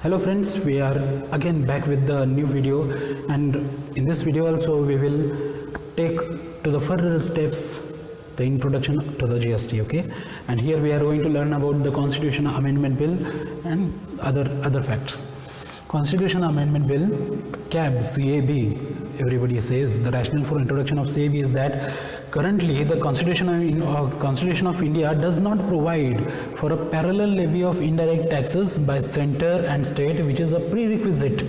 Hello friends, we are again back with the new video, and in this video also we will take to the further steps the introduction to the GST. Okay, and here we are going to learn about the Constitution Amendment Bill and other facts. Constitution Amendment Bill, CAB, everybody says. The rationale for introduction of CAB is that currently the Constitution of India does not provide for a parallel levy of indirect taxes by center and state, which is a prerequisite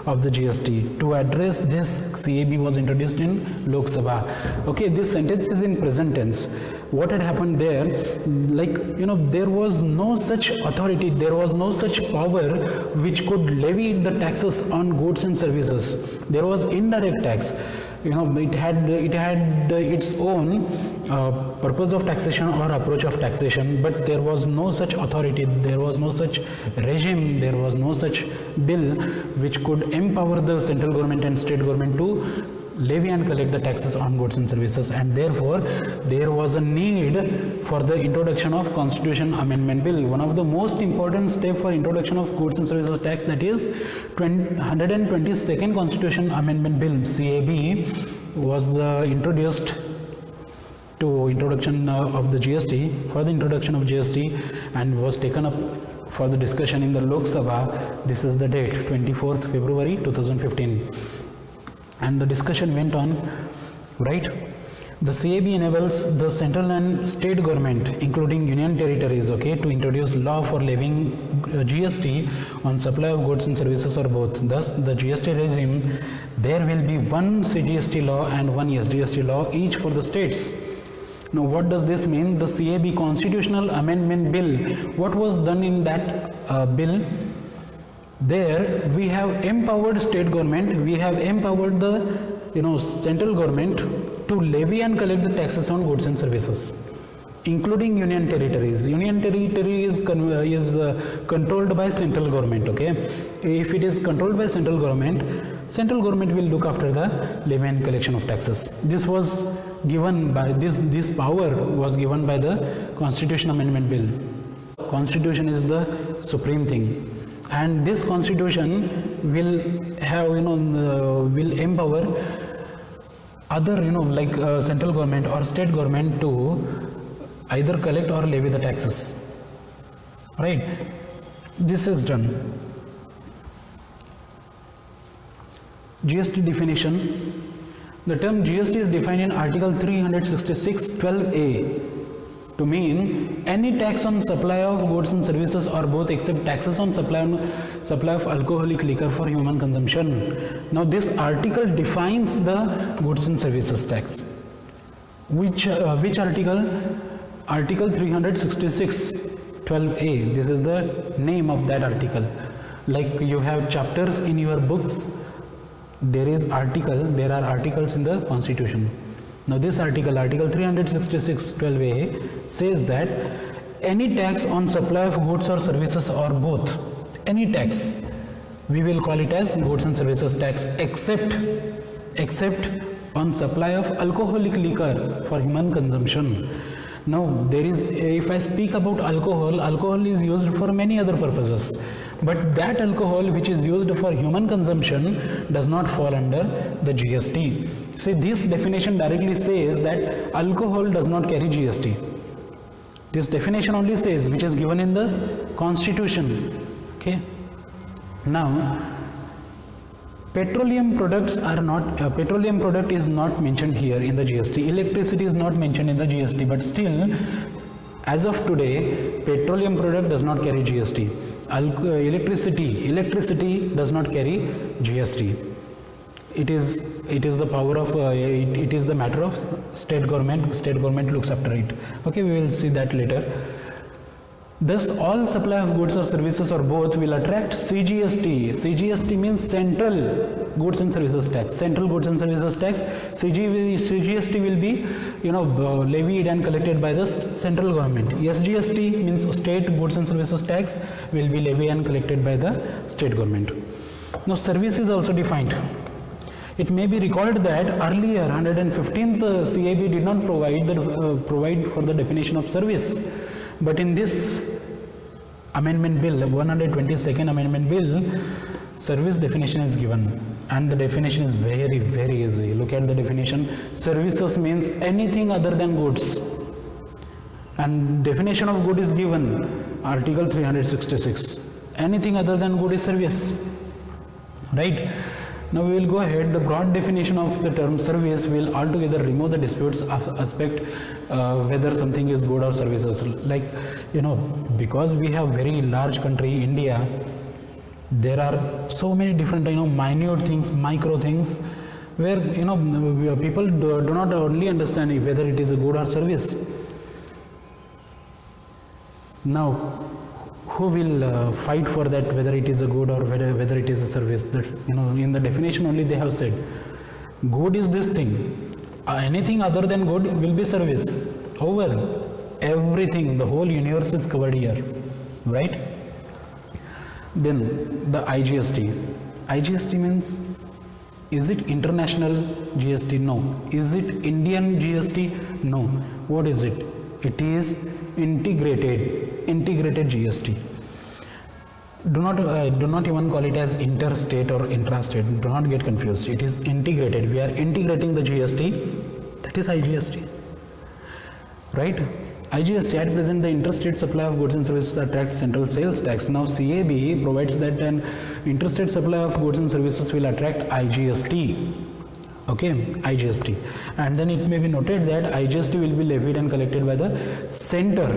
of the GST. To address this, CAB was introduced in Lok Sabha. Okay, this sentence is in present tense. What had happened there, there was no such authority, there was no such power which could levy the taxes on goods and services. There was indirect tax. It had its own purpose of taxation or approach of taxation, but there was no such authority, there was no such regime, there was no such bill which could empower the central government and state government to levy and collect the taxes on goods and services, and therefore there was a need for the introduction of Constitution Amendment Bill. One of the most important step for introduction of goods and services tax, that is 122nd Constitution Amendment Bill, CAB, was introduced to introduction of the GST, for the introduction of GST, and was taken up for the discussion in the Lok Sabha. This is the date, 24th February 2015. And the discussion went on, right? The CAB enables the central and state government, including union territories, okay, to introduce law for levying GST on supply of goods and services or both. Thus, the GST regime, there will be one CGST law and one SGST law, each for the states. Now, what does this mean? The CAB Constitutional Amendment Bill, what was done in that bill? There we have empowered state government, we have empowered the central government to levy and collect the taxes on goods and services, including union territories. Union territory is controlled by central government. Okay, if it is controlled by central government will look after the levy and collection of taxes. This was given by this power was given by the Constitution Amendment Bill. Constitution is the supreme thing. And this constitution will have, will empower other, central government or state government to either collect or levy the taxes. Right? This is done. GST definition. The term GST is defined in Article 366(12)(a) to mean any tax on supply of goods and services or both, except taxes on supply of alcoholic liquor for human consumption. Now this article defines the goods and services tax. Which article? Article 366(12)(a). This is the name of that article. Like you have chapters in your books, there are articles in the Constitution. Now this article 366(12)(a) says that any tax on supply of goods or services or both, any tax, we will call it as goods and services tax, except on supply of alcoholic liquor for human consumption. Now there is, if I speak about alcohol is used for many other purposes, but that alcohol which is used for human consumption does not fall under the GST. See, this definition directly says that alcohol does not carry GST. This definition only says, which is given in the Constitution. Okay. Now, petroleum products are not, petroleum product is not mentioned here in the GST. Electricity is not mentioned in the GST, but still, as of today, petroleum product does not carry GST. Electricity does not carry GST. It is the power of it is the matter of state government. State government looks after it. Okay, we will see that later. Thus, all supply of goods or services or both will attract CGST. CGST means Central Goods and Services Tax. Central Goods and Services Tax. CGST will be, levied and collected by the central government. SGST means State Goods and Services Tax will be levied and collected by the state government. Now, service is also defined. It may be recalled that earlier 115th CAB did not provide for the definition of service, but in this amendment bill, 122nd amendment bill, service definition is given, and the definition is very easy. Look at the definition. Services means anything other than goods, and definition of good is given, article 366. Anything other than good is service, right? Now we will go ahead. The broad definition of the term service will altogether remove the disputes aspect, whether something is good or services. Like, because we have very large country, India, there are so many different, minute things, micro things, where, people do not only understand whether it is a good or service. Now, who will fight for that, whether it is a good or whether it is a service? That, in the definition only they have said, good is this thing. Anything other than good will be service. Over. Everything, the whole universe is covered here, right? Then the IGST. IGST means, is it international GST? No. Is it Indian GST? No. What is it? It is integrated GST. Do not even call it as interstate or intrastate. Do not get confused. It is integrated. We are integrating the GST. That is IGST, right? IGST, at present, the interstate supply of goods and services attracts central sales tax. Now CAB provides that an interstate supply of goods and services will attract IGST. Okay, IGST. And then it may be noted that IGST will be levied and collected by the center.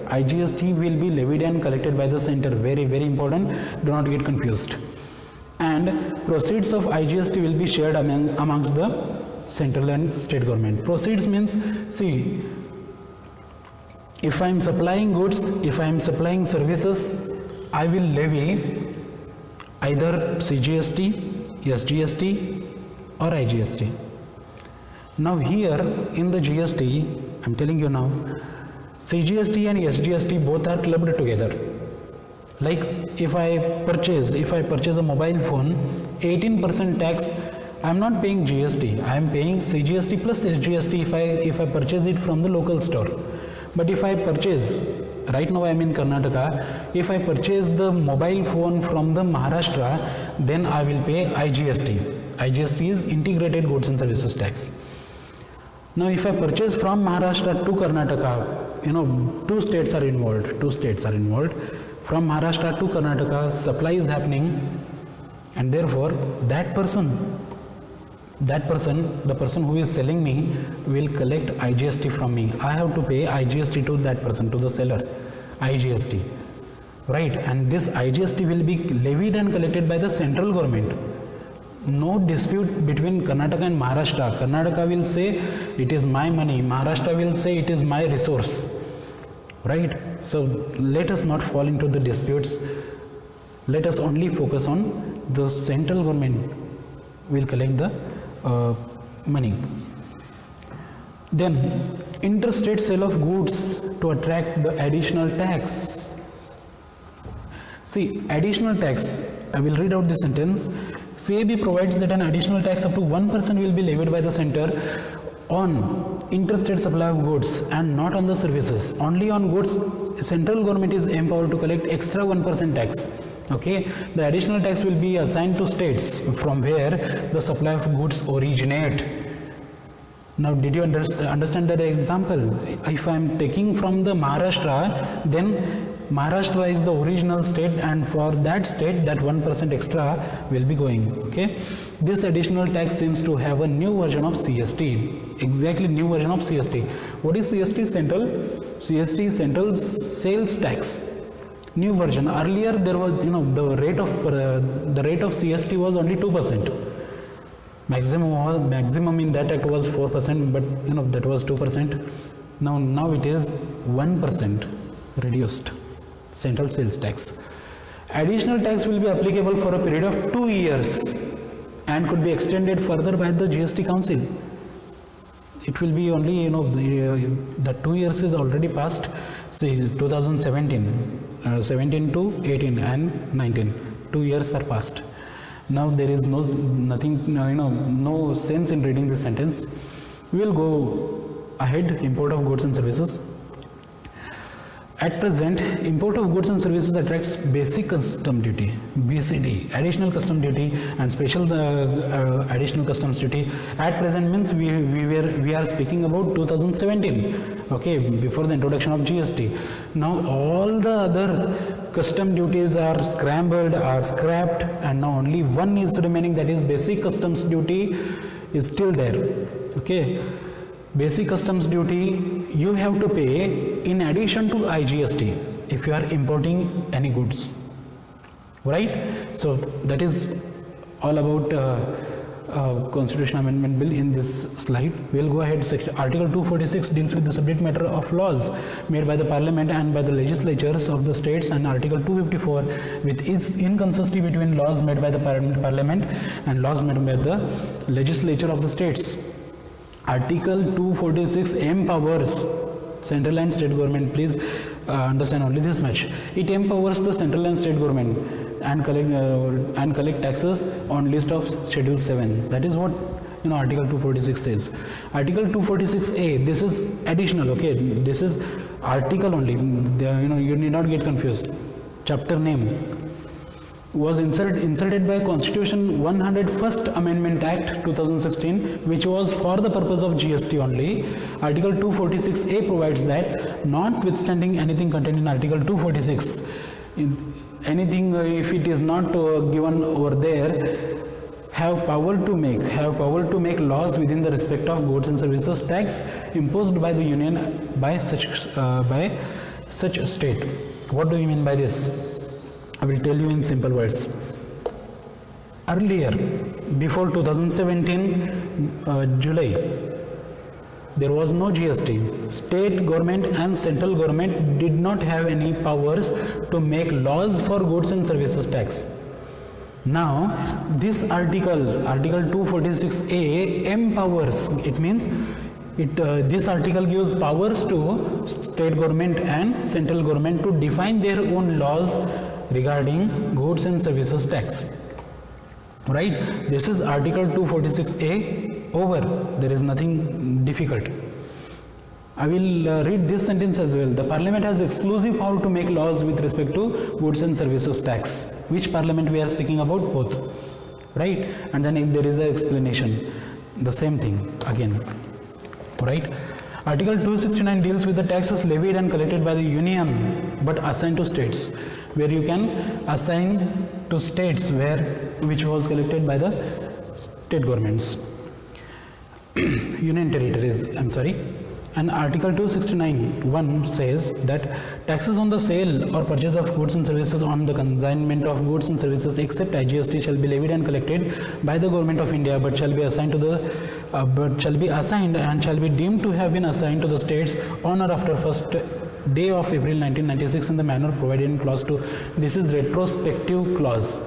IGST will be levied and collected by the center. Very important. Do not get confused. And proceeds of IGST will be shared amongst the central and state government. Proceeds means, see, if I am supplying goods, if I am supplying services, I will levy either CGST, SGST, or IGST. Now here in the GST, I am telling you now, CGST and SGST both are clubbed together. Like if I purchase a mobile phone, 18% tax, I am not paying GST, I am paying CGST plus SGST if I purchase it from the local store. But if I purchase, right now I am in Karnataka, if I purchase the mobile phone from the Maharashtra, then I will pay IGST. IGST is integrated goods and services tax. Now if I purchase from Maharashtra to Karnataka, two states are involved. From Maharashtra to Karnataka, supply is happening, and therefore the person who is selling me will collect IGST from me. I have to pay IGST to that person, to the seller, IGST, right? And this IGST will be levied and collected by the central government. No dispute between Karnataka and Maharashtra. Karnataka will say it is my money, Maharashtra will say it is my resource, right? So let us not fall into the disputes. Let us only focus on the central government will collect the money. Then interstate sale of goods to attract the additional tax. See, additional tax, I will read out the sentence. CAB provides that an additional tax up to 1% will be levied by the center on interstate supply of goods and not on the services. Only on goods, central government is empowered to collect extra 1% tax. Okay, the additional tax will be assigned to states from where the supply of goods originate. Now, did you understand that example? If I am taking from the Maharashtra, then Maharashtra is the original state, and for that state, that 1% extra will be going. Okay, this additional tax seems to have a new version of CST. Exactly, new version of CST. What is CST? CST, central sales tax. New version. Earlier there was, the rate of CST was only 2%. Maximum in that act was 4%, but that was 2%. Now it is 1% reduced central sales tax. Additional tax will be applicable for a period of 2 years and could be extended further by the GST Council. It will be only, the 2 years is already passed. See, 2017, 17 to 18 and 19. 2 years are passed. Now there is no sense in reading this sentence. We will go ahead. Import of goods and services. At present, import of goods and services attracts basic custom duty, BCD, additional custom duty, and special additional customs duty. At present means we are speaking about 2017, okay, before the introduction of GST. Now all the other custom duties are scrambled, are scrapped, and now only one is remaining, that is basic customs duty is still there, okay. Basic customs duty you have to pay in addition to IGST if you are importing any goods, right? So that is all about Constitution Amendment Bill in this slide. We will go ahead. Article 246 deals with the subject matter of laws made by the Parliament and by the legislatures of the states, and Article 254 with its inconsistency between laws made by the Parliament and laws made by the legislature of the states. Article 246 empowers central and state government. Please understand only this much. It empowers the central and state government and collect taxes on list of Schedule 7. That is what Article 246 says. Article 246A. This is additional. Okay, this is article only. You need not get confused. Chapter name was inserted by Constitution 101st Amendment Act 2016, which was for the purpose of GST only. Article 246A provides that notwithstanding anything contained in Article 246, anything if it is not given over there, have power to make laws within the respect of goods and services tax imposed by the Union by such state. What do you mean by this? I will tell you in simple words. Earlier, before 2017 July, there was no GST. State government and central government did not have any powers to make laws for goods and services tax. Now, this article 246A empowers. It means this article gives powers to state government and central government to define their own laws regarding goods and services tax, right? This is Article 246A over. There is nothing difficult. I will read this sentence as well. The Parliament has exclusive power to make laws with respect to goods and services tax. Which Parliament we are speaking about? Both, right? And then there is an explanation. The same thing again, right? Article 269 deals with the taxes levied and collected by the Union but assigned to states, where you can assign to states which was collected by the state governments, union territories, I'm sorry. And Article 269(1) says that taxes on the sale or purchase of goods and services, on the consignment of goods and services except IGST shall be levied and collected by the Government of India, but shall be assigned and shall be deemed to have been assigned to the states on or after 1st day of April 1996 in the manner provided in clause 2. This is retrospective clause,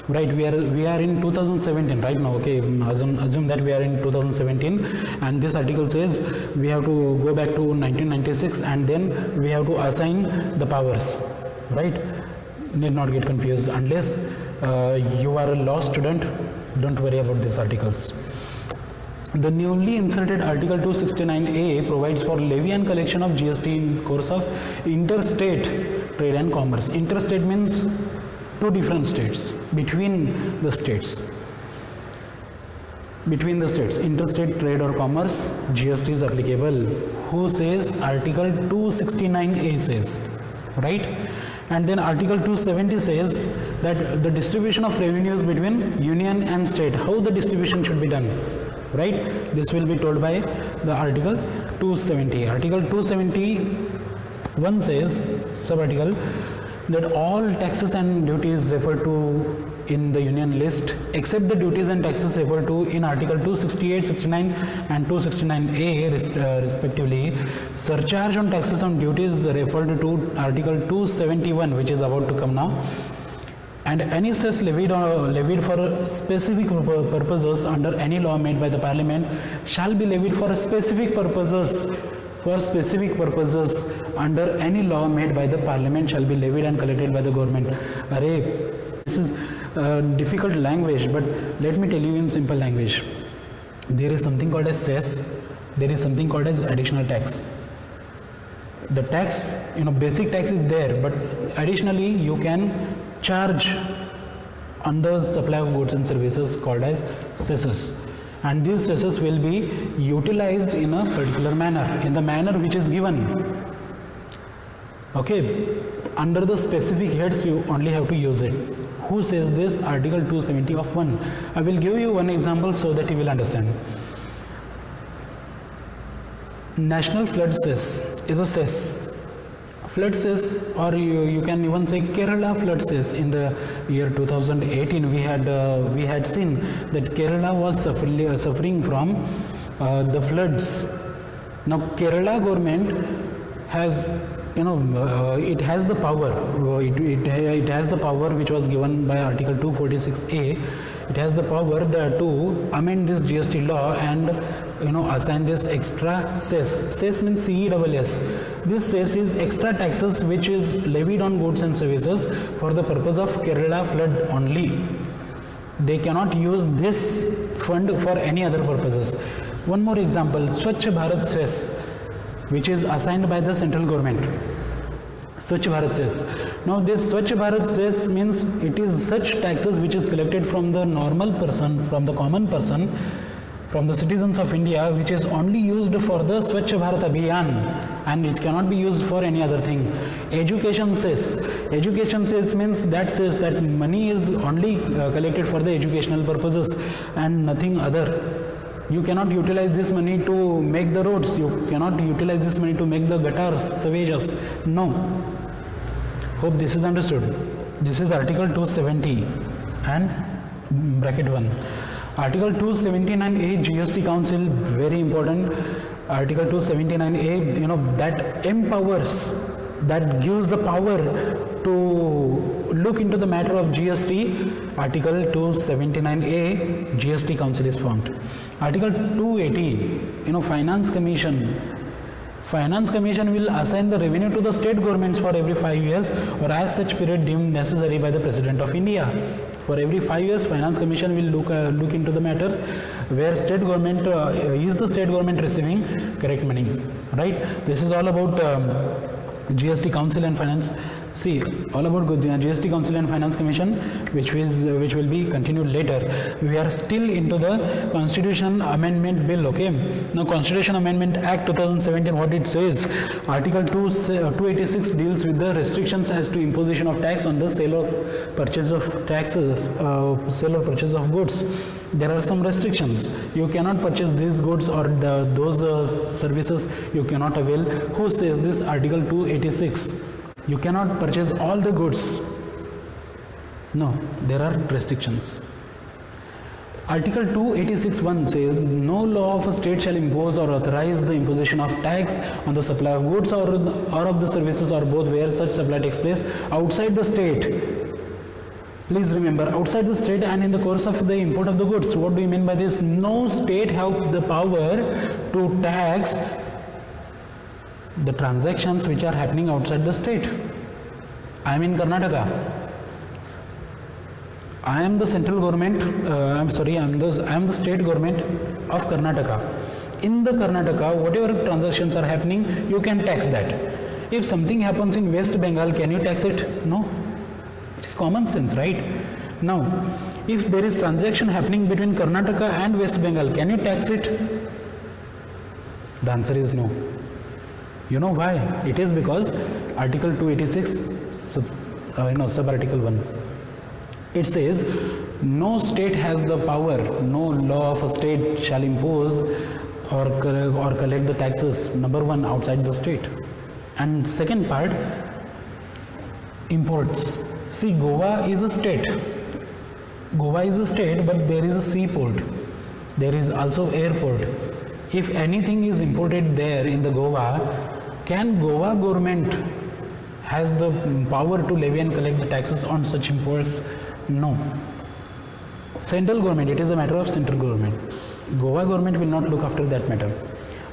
right? We are in 2017 right now, okay. Assume that we are in 2017 and this article says we have to go back to 1996 and then we have to assign the powers, right? Need not get confused. Unless you are a law student, don't worry about these articles. The newly inserted Article 269A provides for levy and collection of GST in course of interstate trade and commerce. Interstate means two different states, between the states. Between the states, interstate trade or commerce, GST is applicable. Who says? Article 269A says, right? And then Article 270 says that the distribution of revenues between union and state, how the distribution should be done, right? This will be told by the Article 270. Article 271 says, sub-article, that all taxes and duties referred to in the union list except the duties and taxes referred to in Article 268, 69 and 269A respectively, surcharge on taxes and duties referred to Article 271, which is about to come now, and any cess levied for specific purposes under any law made by the Parliament shall be levied for specific purposes. Under any law made by the Parliament shall be levied and collected by the government. This is difficult language, but let me tell you in simple language. There is something called as cess, there is something called as additional tax. The tax, basic tax is there, but additionally you can charge on the supply of goods and services called as cesses, and these cesses will be utilized in a particular manner, in the manner which is given. Okay, under the specific heads you only have to use it. Who says this? Article 270 of 1. I will give you one example so that you will understand. National flood cess is a cess. Flood cess, or you can even say Kerala flood cess. In the year 2018, we had seen that Kerala was suffering from the floods. Now Kerala government has, it has the power. It has the power which was given by Article 246A. It has the power to amend this GST law and assign this extra cess. Cess means CESS. This cess is extra taxes which is levied on goods and services for the purpose of Kerala flood only. They cannot use this fund for any other purposes. One more example, Swachh Bharat cess, which is assigned by the central government. Swachh Bharat cess. Now this Swachh Bharat cess means it is such taxes which is collected from the normal person, from the common person, from the citizens of India, which is only used for the Swachh Bharat Abhiyan, and it cannot be used for any other thing. Education cess. Education cess means that says that money is only collected for the educational purposes and nothing other. You cannot utilize this money to make the roads. You cannot utilize this money to make the gutters, sewages. No. Hope this is understood. This is Article 270 and bracket 1. Article 279A GST Council, very important. Article 279A, that empowers, that gives the power to look into the matter of GST. Article 279A GST Council is formed. Article 280, Finance Commission. Finance Commission will assign the revenue to the state governments for every 5 years or as such period deemed necessary by the President of India. For every 5 years, Finance Commission will look into the matter where state government is the state government receiving correct money, right? This is all about GST Council and Finance. See, all about GST Council and Finance Commission, which will be continued later. We are still into the Constitution Amendment Bill. Okay. Now, Constitution Amendment Act 2017. What it says? Article 286 deals with the restrictions as to imposition of tax on the sale of purchase of taxes, sale of purchase of goods. There are some restrictions. You cannot purchase these goods or those services. You cannot avail. Who says this? Article 286. You cannot purchase all the goods. No, there are restrictions. Article 286(1) says, no law of a state shall impose or authorize the imposition of tax on the supply of goods or of the services or both where such supply takes place outside the state. Please remember, outside the state and in the course of the import of the goods. What do you mean by this? No state have the power to tax the transactions which are happening outside the state. I am in Karnataka. I am the central government, I am the state government of Karnataka. In the Karnataka, whatever transactions are happening, you can tax that. If something happens in West Bengal, can you tax it? No. It is common sense, right? Now, if there is transaction happening between Karnataka and West Bengal, can you tax it? The answer is no. You know why? It is because Article 286, sub-article 1. It says, no state has the power, no law of a state shall impose or collect the taxes, number one, outside the state. And second part, imports. See, Goa is a state. Goa is a state, but there is a seaport. There is also airport. If anything is imported there in the Goa, can Goa government has the power to levy and collect the taxes on such imports? No. Central government, it is a matter of central government. Goa government will not look after that matter.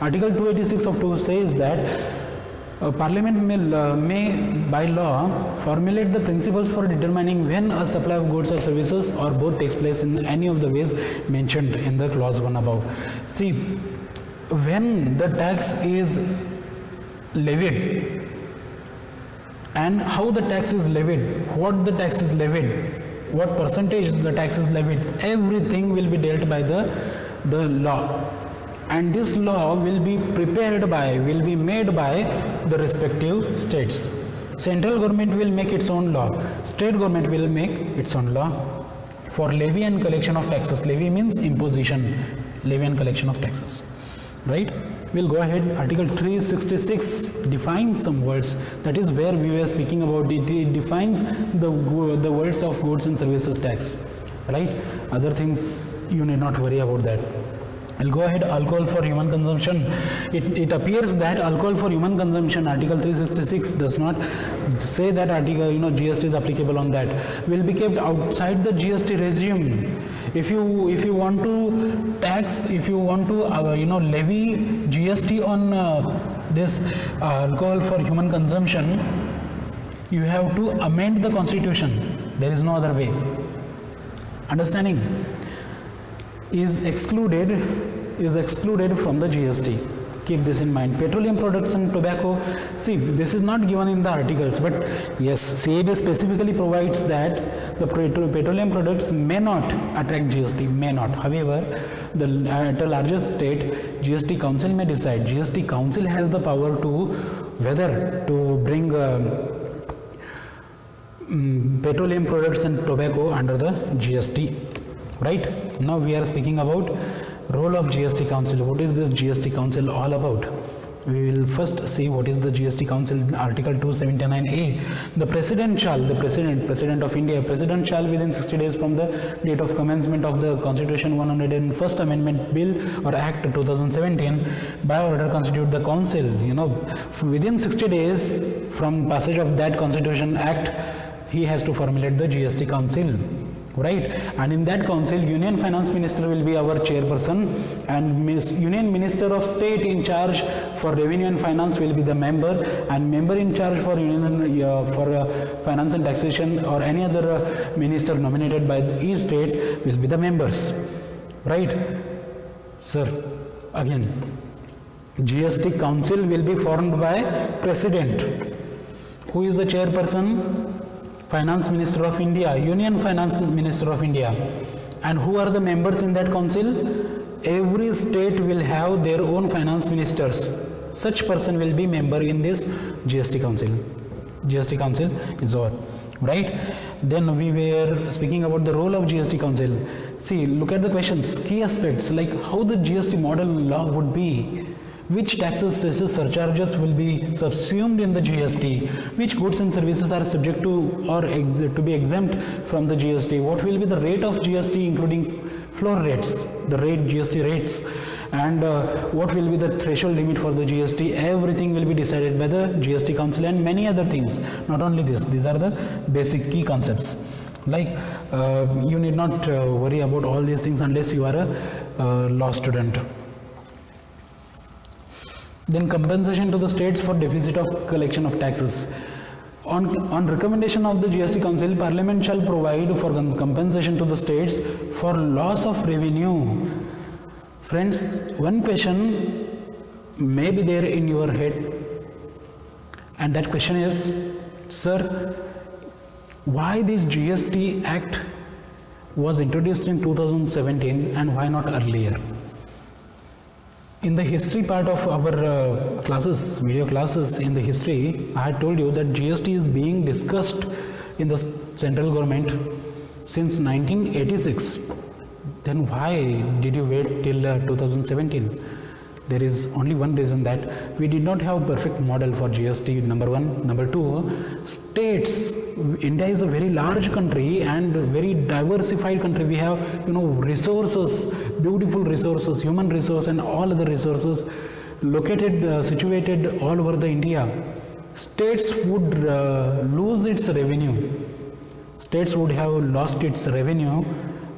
Article 286 of 2 says that Parliament may by law formulate the principles for determining when a supply of goods or services or both takes place in any of the ways mentioned in the clause 1 above. See, when the tax is levied, and how the tax is levied, what the tax is levied, what percentage the tax is levied, everything will be dealt by the law. And this law will be prepared by, will be made by the respective states. Central government will make its own law, state government will make its own law for levy and collection of taxes. Levy means imposition, levy and collection of taxes, right? We'll go ahead. Article 366 defines some words. That is where we were speaking about it. It defines the words of goods and services tax, right? Other things you need not worry about that. I'll go ahead. Alcohol for human consumption. It appears that alcohol for human consumption, Article 366 does not say that article, GST is applicable on that. Will be kept outside the GST regime. If you want to tax, if you want to levy GST on this alcohol for human consumption, you have to amend the constitution. There is no other way. Understanding? Is excluded from the GST. Keep this in mind. Petroleum products and tobacco. See, this is not given in the articles, but yes, CAB specifically provides that the petroleum products may not attract GST, may not. However, at a larger state, GST Council may decide. GST Council has the power to whether to bring petroleum products and tobacco under the GST. Right? Now we are speaking about role of GST Council. What is this GST Council all about? We will first see what is the GST Council. Article 279A. The President shall, President of India, President shall within 60 days from the date of commencement of the Constitution 101st Amendment Bill or Act 2017 by order constitute the Council. Within 60 days from passage of that Constitution Act, he has to formulate the GST Council. Right, and in that council, Union Finance Minister will be our chairperson, and Union Minister of State in charge for Revenue and Finance will be the member, and member in charge for Finance and Taxation or any other minister nominated by each state will be the members. Right, sir? Again, GST Council will be formed by President. Who is the chairperson? Finance Minister of India, Union Finance Minister of India. And who are the members in that council? Every state will have their own finance ministers. Such person will be member in this GST Council. GST Council is over, right? Then we were speaking about the role of GST Council. See, look at the questions, key aspects like how the GST model law would be. Which taxes, cesses, surcharges will be subsumed in the GST? Which goods and services are subject to or to be exempt from the GST? What will be the rate of GST including floor rates, the GST rates? And what will be the threshold limit for the GST? Everything will be decided by the GST Council and many other things. Not only this, these are the basic key concepts. Like you need not worry about all these things unless you are a law student. Then compensation to the states for deficit of collection of taxes. On recommendation of the GST Council, Parliament shall provide for compensation to the states for loss of revenue. Friends, one question may be there in your head, and that question is, sir, why this GST Act was introduced in 2017 and why not earlier? In the history part of our classes, video classes in the history, I had told you that GST is being discussed in the central government since 1986. Then why did you wait till 2017? There is only one reason, that we did not have perfect model for GST, number one. Number two, states. India is a very large country and very diversified country. We have, resources, beautiful resources, human resource and all other resources located, situated all over the India. States would lose its revenue. States would have lost its revenue,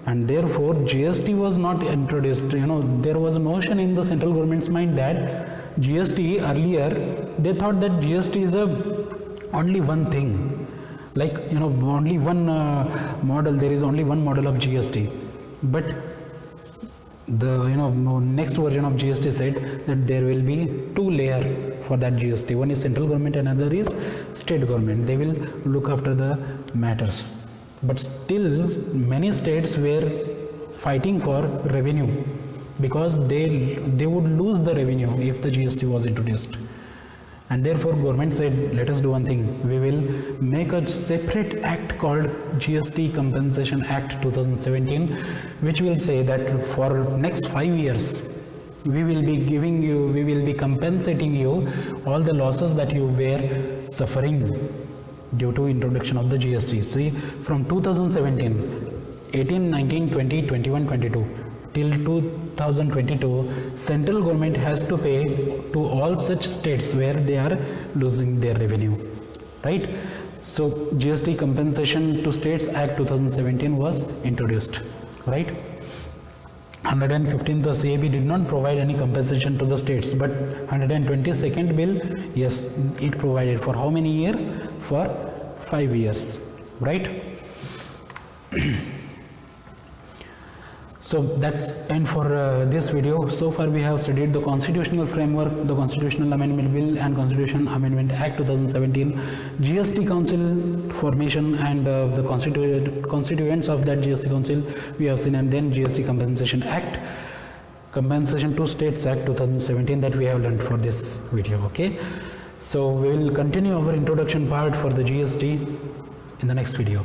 and therefore GST was not introduced. There was a notion in the central government's mind that GST earlier, they thought that GST is only one thing. Like, only one model, there is only one model of GST. But the, next version of GST said that there will be two layer for that GST. One is central government, another is state government. They will look after the matters. But still, many states were fighting for revenue because they would lose the revenue if the GST was introduced. And therefore government said, let us do one thing, we will make a separate act called GST Compensation Act 2017, which will say that for next 5 years we will be compensating you all the losses that you were suffering due to introduction of the GST. See, from 2017, 18, 19, 20, 21, 22 till 2022, central government has to pay to all such states where they are losing their revenue, right? So GST Compensation to States Act 2017 was introduced, right? 115th the CAB did not provide any compensation to the states, but 122nd bill, yes, it provided. For how many years? For 5 years, right? So that's end for this video. So far we have studied the constitutional framework, the Constitutional Amendment Bill and Constitution Amendment Act 2017, GST Council formation and the constituents of that GST Council we have seen, and then GST Compensation Act, Compensation to States Act 2017 that we have learned for this video. Okay, so we will continue our introduction part for the GST in the next video.